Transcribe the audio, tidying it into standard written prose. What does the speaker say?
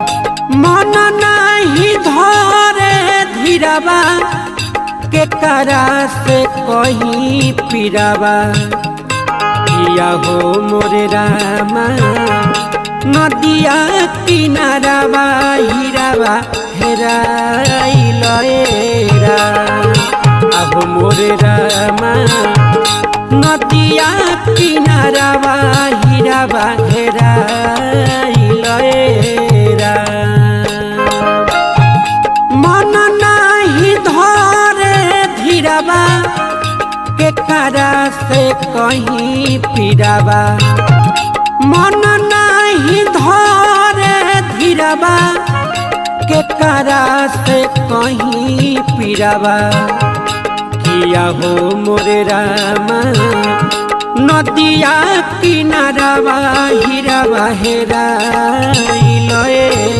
मन नहीं धरे धीराबा के करा से कहीं पीराबा किया हो मोरे रामा नदिया किनाराबा हीराबा हेराइल रा आहो मोरे रामा नदिया किनाराबा हीराबा हेराइल रा मन नहीं धरे धीराबा के करा से कहीं पीराबा मन नहीं धरे धीराबा के करा से कहीं पीराबा किया हो मोरे रामा नदिया किनाराबा हीराबा हेराइल